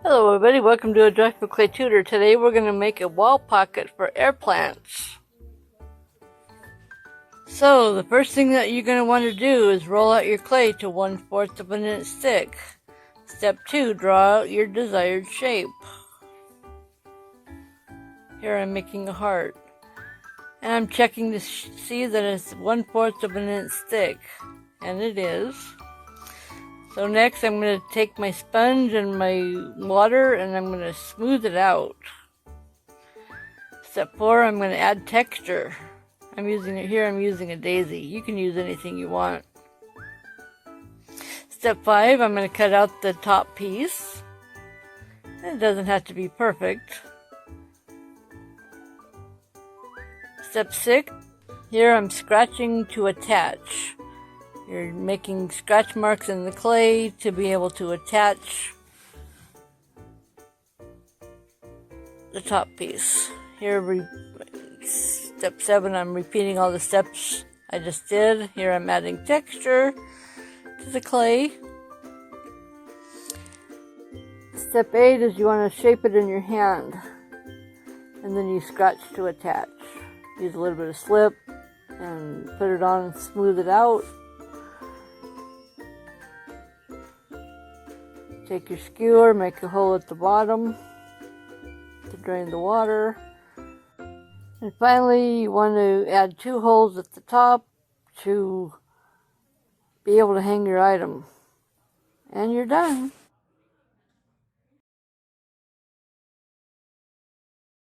Hello everybody, welcome to a Joyful Clay Tutor. Today we're going to make a wall pocket for air plants. So the first thing that you're going to want to do is roll out your clay to 1/4 of an inch thick. Step 2, draw out your desired shape. Here I'm making a heart. And I'm checking to see that it's 1/4 of an inch thick. And it is. So next I'm going to take my sponge and my water and I'm going to smooth it out. Step 4, I'm going to add texture. I'm using a daisy. You can use anything you want. Step 5, I'm going to cut out the top piece. It doesn't have to be perfect. Step 6, here I'm scratching to attach. You're making scratch marks in the clay to be able to attach the top piece. Here, step 7, I'm repeating all the steps I just did. Here I'm adding texture to the clay. Step 8 is you want to shape it in your hand. And then you scratch to attach. Use a little bit of slip and put it on and smooth it out. Take your skewer, make a hole at the bottom to drain the water. And finally, you want to add 2 holes at the top to be able to hang your item. And you're done.